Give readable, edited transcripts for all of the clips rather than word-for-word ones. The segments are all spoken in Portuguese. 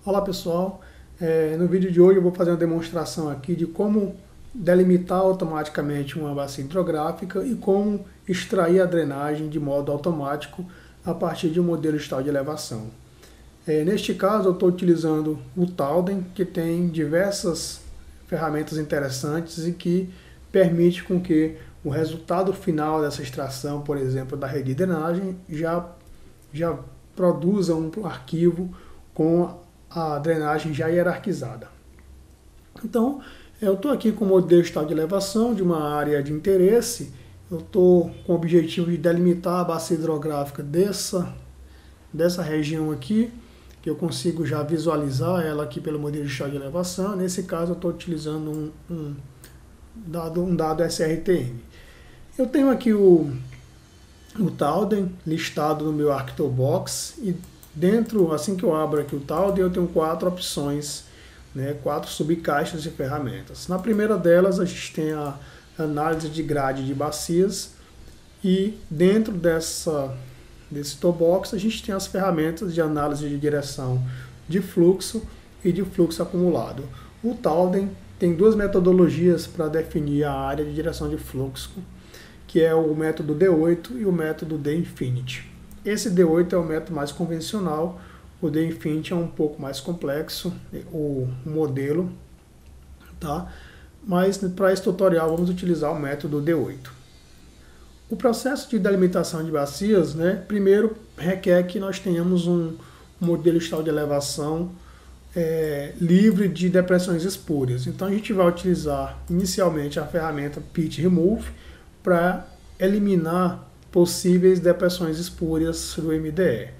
Olá pessoal, no vídeo de hoje eu vou fazer uma demonstração aqui de como delimitar automaticamente uma bacia hidrográfica e como extrair a drenagem de modo automático a partir de um modelo digital de elevação. Neste caso eu estou utilizando o Towden, que tem diversas ferramentas interessantes e que permite com que o resultado final dessa extração, por exemplo, da rede de drenagem, já produza um arquivo com a drenagem já hierarquizada. Então, eu estou aqui com o modelo digital de elevação de uma área de interesse. Eu estou com o objetivo de delimitar a bacia hidrográfica dessa região aqui, que eu consigo já visualizar ela aqui pelo modelo digital de elevação. Nesse caso, eu estou utilizando um dado SRTM. Eu tenho aqui o Towden listado no meu Arctobox e dentro, assim que eu abro aqui o Towden, eu tenho 4 opções, 4 subcaixas de ferramentas. Na primeira delas, a gente tem a análise de grade de bacias e dentro desse toolbox a gente tem as ferramentas de análise de direção de fluxo e de fluxo acumulado. O Towden tem 2 metodologias para definir a área de direção de fluxo, que é o método D8 e o método D-Infinity. Esse D8 é o método mais convencional, o D-Infinity é um pouco mais complexo, o modelo, tá? Mas para esse tutorial vamos utilizar o método D8. O processo de delimitação de bacias, primeiro requer que nós tenhamos um modelo digital de elevação livre de depressões espúrias. Então a gente vai utilizar inicialmente a ferramenta Pit Remove para eliminar possíveis depressões espúrias do MDE.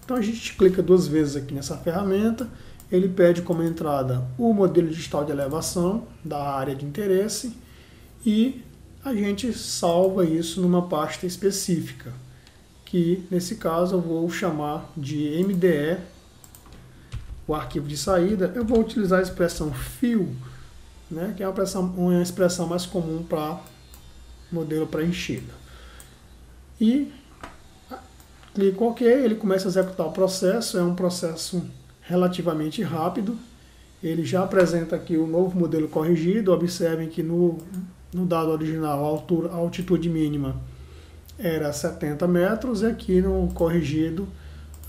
Então a gente clica 2 vezes aqui nessa ferramenta, ele pede como entrada o modelo digital de elevação da área de interesse e a gente salva isso numa pasta específica, que nesse caso eu vou chamar de MDE, o arquivo de saída. Eu vou utilizar a expressão fill, que é uma expressão mais comum para modelo preenchido. E clico OK, ele começa a executar o processo, é um processo relativamente rápido. Ele já apresenta aqui o novo modelo corrigido. Observem que no dado original a altitude mínima era 70 metros e aqui no corrigido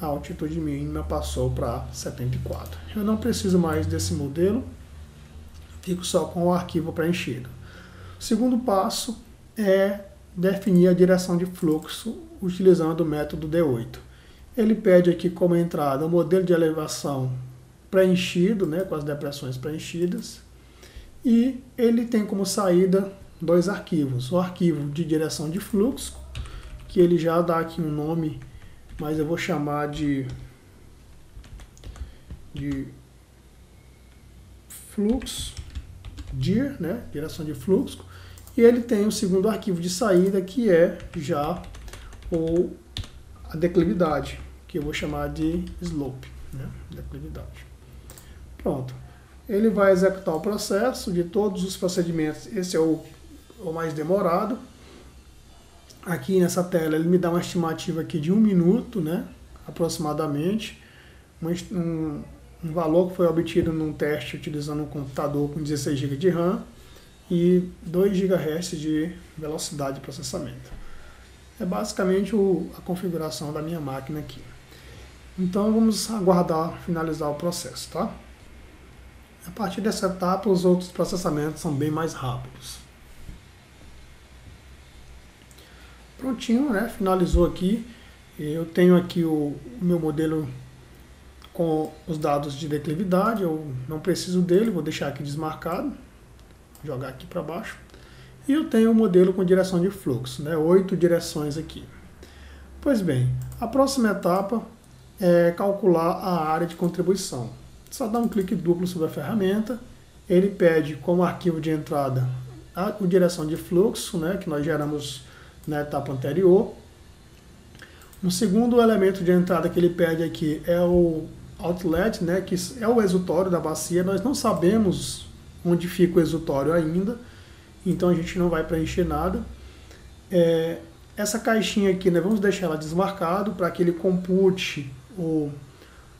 a altitude mínima passou para 74. Eu não preciso mais desse modelo, fico só com o arquivo preenchido. O segundo passo é definir a direção de fluxo utilizando o método D8. Ele pede aqui como entrada o modelo de elevação preenchido, com as depressões preenchidas, e ele tem como saída 2 arquivos. O arquivo de direção de fluxo, que ele já dá aqui um nome, mas eu vou chamar de fluxo, dir, direção de fluxo. E ele tem o segundo arquivo de saída, que é já a declividade, que eu vou chamar de slope, declividade. Pronto. Ele vai executar o processo de todos os procedimentos. Esse é o mais demorado. Aqui nessa tela ele me dá uma estimativa aqui de 1 minuto, aproximadamente. Um valor que foi obtido num teste utilizando um computador com 16 GB de RAM e 2 GHz de velocidade de processamento. É basicamente a configuração da minha máquina aqui. Então vamos aguardar finalizar o processo, tá? A partir dessa etapa os outros processamentos são bem mais rápidos. Prontinho, finalizou aqui. Eu tenho aqui o meu modelo com os dados de declividade, eu não preciso dele, vou deixar aqui desmarcado. Jogar aqui para baixo. E eu tenho o modelo com direção de fluxo, 8 direções aqui. Pois bem, a próxima etapa é calcular a área de contribuição. Só dá um clique duplo sobre a ferramenta, ele pede como arquivo de entrada a direção de fluxo, que nós geramos na etapa anterior. Um segundo elemento de entrada que ele pede aqui é o outlet, que é o exutório da bacia. Nós não sabemos onde fica o exutório ainda, então a gente não vai preencher nada. Essa caixinha aqui, vamos deixar ela desmarcado para que ele compute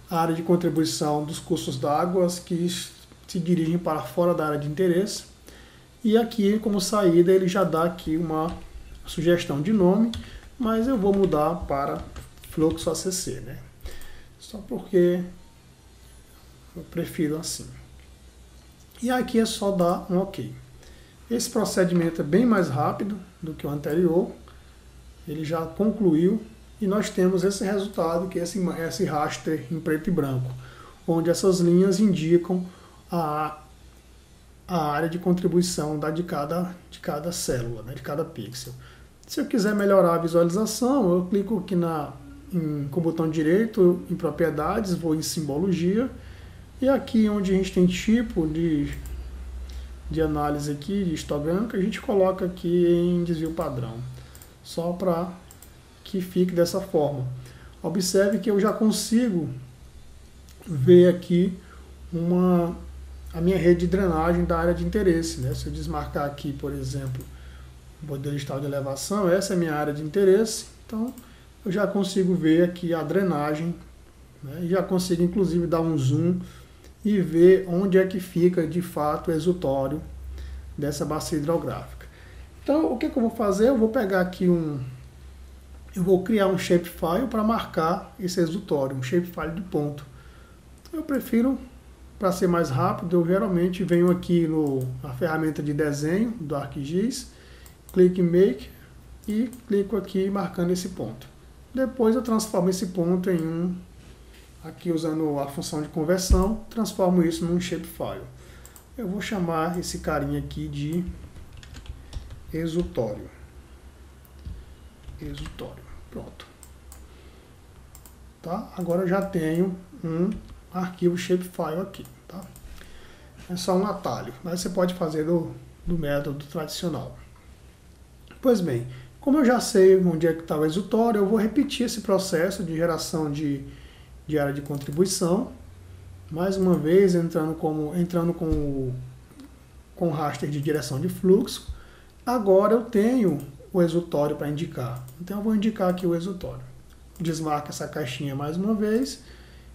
a área de contribuição dos cursos d'água que se dirigem para fora da área de interesse. E aqui, como saída, ele já dá aqui uma sugestão de nome, mas eu vou mudar para fluxo ACC, né? Só porque eu prefiro assim. E aqui é só dar um OK. Esse procedimento é bem mais rápido do que o anterior. Ele já concluiu e nós temos esse resultado, que é esse raster em preto e branco, onde essas linhas indicam a área de contribuição de cada célula, né, de cada pixel. Se eu quiser melhorar a visualização, eu clico aqui com o botão direito em propriedades, vou em simbologia, e aqui onde a gente tem tipo de análise aqui, de histogrâmica, a gente coloca aqui em desvio padrão, só para que fique dessa forma. Observe que eu já consigo ver aqui a minha rede de drenagem da área de interesse, né? Se eu desmarcar aqui, por exemplo, o modelo digital de elevação, essa é a minha área de interesse, então eu já consigo ver aqui a drenagem, né? E já consigo inclusive dar um zoom e ver onde é que fica de fato o exutório dessa bacia hidrográfica. Então o que eu vou fazer? Eu vou pegar aqui eu vou criar um shapefile para marcar esse exutório, um shapefile de ponto. Eu prefiro, para ser mais rápido, eu geralmente venho aqui na ferramenta de desenho do ArcGIS, clico em Make e clico aqui marcando esse ponto. Depois eu transformo esse ponto em aqui usando a função de conversão, transformo isso num shapefile. Eu vou chamar esse carinha aqui de exutório. Exutório. Pronto. Tá? Agora eu já tenho um arquivo shapefile aqui. Tá? É só um atalho, mas você pode fazer do método tradicional. Pois bem, como eu já sei onde é que está o exutório, eu vou repetir esse processo de geração de área de contribuição, mais uma vez entrando com o raster de direção de fluxo. Agora eu tenho o exutório para indicar, então eu vou indicar aqui o exutório. Desmarco essa caixinha mais uma vez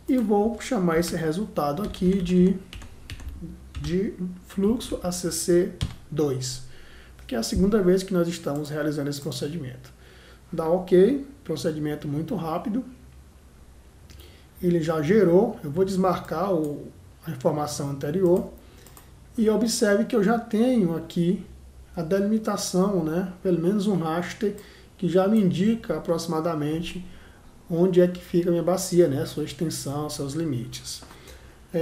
e vou chamar esse resultado aqui de fluxo ACC2, porque é a segunda vez que nós estamos realizando esse procedimento. Dá OK, procedimento muito rápido. Ele já gerou, eu vou desmarcar a informação anterior e observe que eu já tenho aqui a delimitação, né, pelo menos um raster que já me indica aproximadamente onde é que fica a minha bacia, né, sua extensão, seus limites.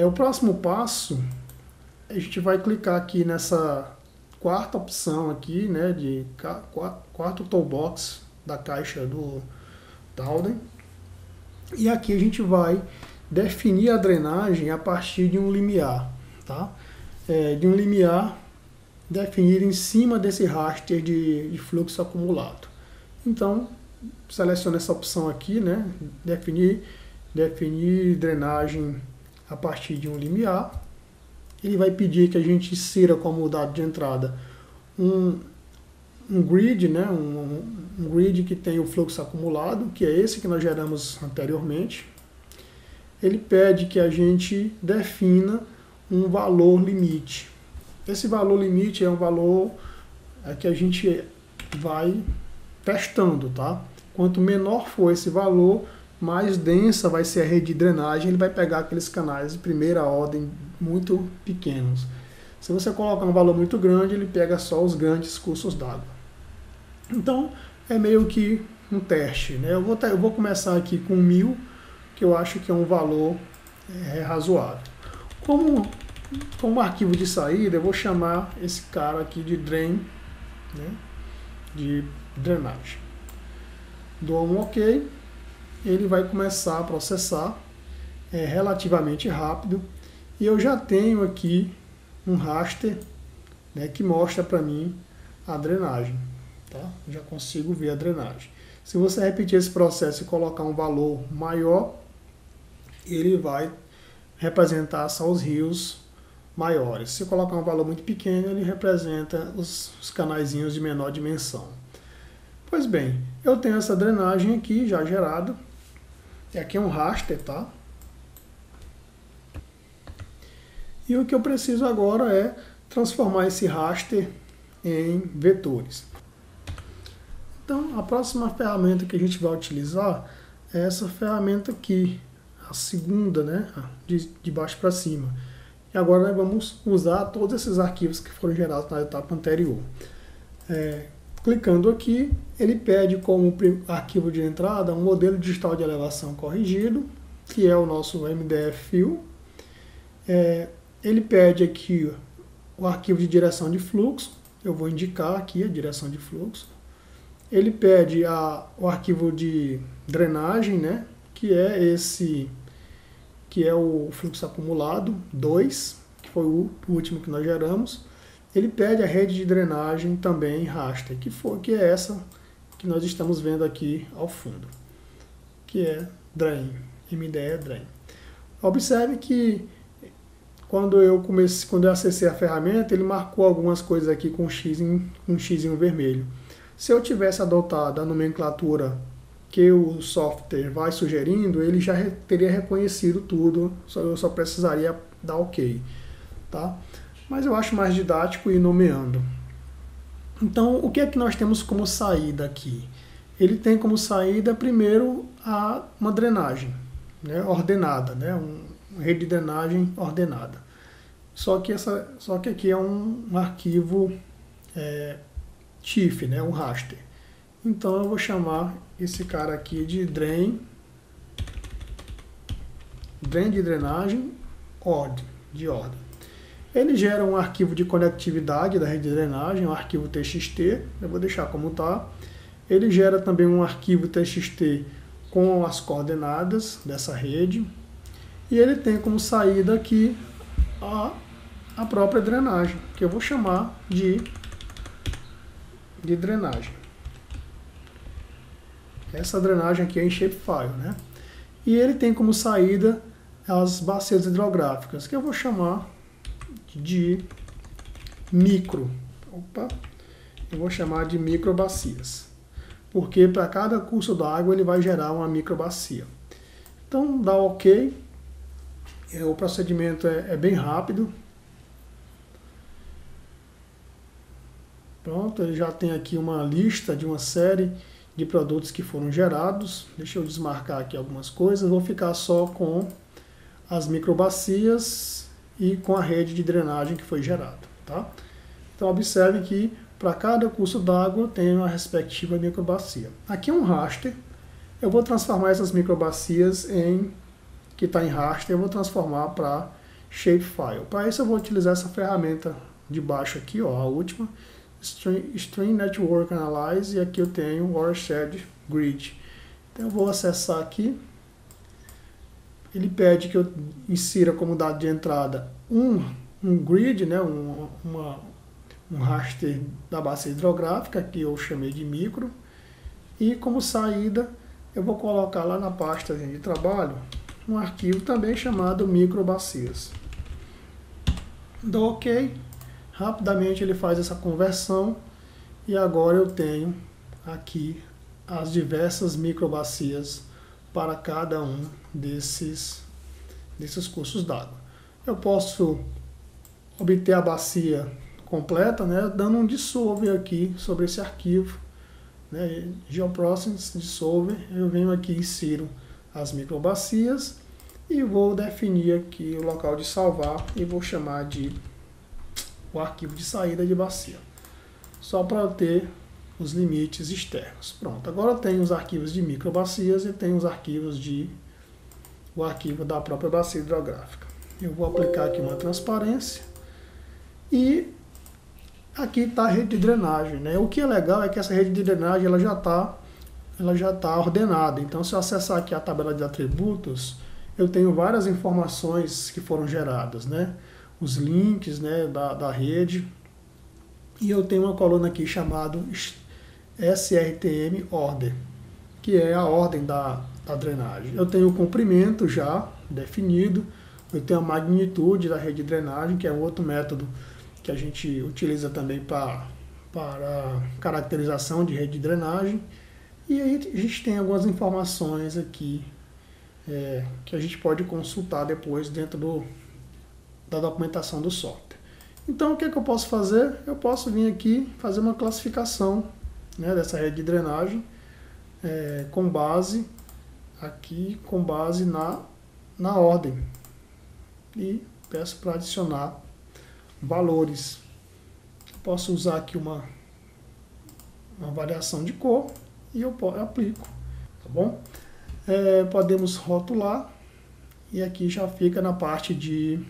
O próximo passo, a gente vai clicar aqui nessa quarta opção aqui, né, de quarto toolbox da caixa do Towden. E aqui a gente vai definir a drenagem a partir de um limiar, tá? De um limiar definido em cima desse raster de fluxo acumulado. Então, selecione essa opção aqui, né? Definir drenagem a partir de um limiar. Ele vai pedir que a gente insira como dado de entrada um grid, né? Um grid que tem o fluxo acumulado, que é esse que nós geramos anteriormente. Ele pede que a gente defina um valor limite. Esse valor limite é um valor que a gente vai testando, tá? Quanto menor for esse valor, mais densa vai ser a rede de drenagem, ele vai pegar aqueles canais de primeira ordem muito pequenos. Se você colocar um valor muito grande, ele pega só os grandes cursos d'água. Então, é meio que um teste, né? Eu vou começar aqui com 1000, que eu acho que é um valor razoável. Como arquivo de saída, eu vou chamar esse cara aqui de drain, né? De drenagem. Dou um OK, ele vai começar a processar, relativamente rápido, e eu já tenho aqui um raster, né, que mostra para mim a drenagem. Tá? Já consigo ver a drenagem. Se você repetir esse processo e colocar um valor maior, ele vai representar só os rios maiores. Se colocar um valor muito pequeno, ele representa os canaizinhos de menor dimensão. Pois bem, eu tenho essa drenagem aqui já gerada. E aqui é um raster, tá? E o que eu preciso agora é transformar esse raster em vetores. Então, a próxima ferramenta que a gente vai utilizar é essa ferramenta aqui, a segunda, né, de baixo para cima. E agora nós vamos usar todos esses arquivos que foram gerados na etapa anterior. Clicando aqui, ele pede como arquivo de entrada um modelo digital de elevação corrigido, que é o nosso MDF-Fill. Ele pede aqui o arquivo de direção de fluxo, eu vou indicar aqui a direção de fluxo. Ele pede o arquivo de drenagem, né, que é o fluxo acumulado 2, que foi o último que nós geramos. Ele pede a rede de drenagem também raster, que é essa que nós estamos vendo aqui ao fundo, que é drain, MDE drain. Observe que quando eu acessei a ferramenta, ele marcou algumas coisas aqui com um xizinho vermelho. Se eu tivesse adotado a nomenclatura que o software vai sugerindo, ele já teria reconhecido tudo, eu só precisaria dar OK, tá? Mas eu acho mais didático ir nomeando. Então, o que é que nós temos como saída aqui? Ele tem como saída, primeiro, uma drenagem, né, ordenada, né, uma rede de drenagem ordenada. Só que aqui é um arquivo TIFF, né, um raster. Então eu vou chamar esse cara aqui de drain de drenagem de ordem. Ele gera um arquivo de conectividade da rede de drenagem, um arquivo TXT, eu vou deixar como está. Ele gera também um arquivo TXT com as coordenadas dessa rede. E ele tem como saída aqui a própria drenagem, que eu vou chamar de drenagem. Essa drenagem aqui é em shapefile, né? E ele tem como saída as bacias hidrográficas, que eu vou chamar de micro. Eu vou chamar de microbacias. Porque para cada curso d'água ele vai gerar uma microbacia. Então dá OK. O procedimento é bem rápido. Pronto, ele já tem aqui uma lista de uma série de produtos que foram gerados. Deixa eu desmarcar aqui algumas coisas. Vou ficar só com as microbacias e com a rede de drenagem que foi gerada, tá? Então observe que para cada curso d'água tem uma respectiva microbacia. Aqui é um raster. Eu vou transformar essas microbacias que está em raster, eu vou transformar para shapefile. Para isso eu vou utilizar essa ferramenta de baixo aqui, ó, a última, Stream Network Analyze, e aqui eu tenho o Watershed Grid. Então eu vou acessar aqui. Ele pede que eu insira como dado de entrada um grid, né, um raster da bacia hidrográfica, que eu chamei de micro, e como saída eu vou colocar lá na pasta de trabalho um arquivo também chamado microbacias. Dou OK, rapidamente ele faz essa conversão e agora eu tenho aqui as diversas microbacias para cada um desses cursos d'água. Eu posso obter a bacia completa, né, dando um dissolver aqui sobre esse arquivo, né, Geoprocess Dissolver. Eu venho aqui e insiro as microbacias e vou definir aqui o local de salvar e vou chamar de o arquivo de saída de bacia, só para ter os limites externos. Pronto, agora eu tenho os arquivos de microbacias e tenho os arquivos o arquivo da própria bacia hidrográfica. Eu vou aplicar aqui uma transparência e aqui está a rede de drenagem, né? O que é legal é que essa rede de drenagem ela já tá ordenada. Então, se eu acessar aqui a tabela de atributos, eu tenho várias informações que foram geradas, né? Os links, né, da rede. E eu tenho uma coluna aqui chamada SRTM Order, que é a ordem da drenagem. Eu tenho o comprimento já definido, eu tenho a magnitude da rede de drenagem, que é um outro método que a gente utiliza também para caracterização de rede de drenagem. E aí a gente tem algumas informações aqui que a gente pode consultar depois dentro da documentação do software. Então, o que é que eu posso fazer? Eu posso vir aqui fazer uma classificação, né, dessa rede de drenagem com base na ordem. E peço para adicionar valores. Posso usar aqui uma variação de cor e eu aplico, tá bom? Podemos rotular e aqui já fica na parte de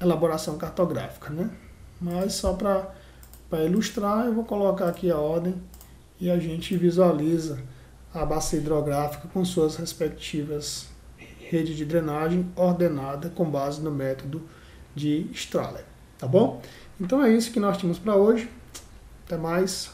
elaboração cartográfica, né? Mas só para ilustrar, eu vou colocar aqui a ordem e a gente visualiza a bacia hidrográfica com suas respectivas redes de drenagem ordenada com base no método de Strahler, tá bom? Então é isso que nós tínhamos para hoje. Até mais.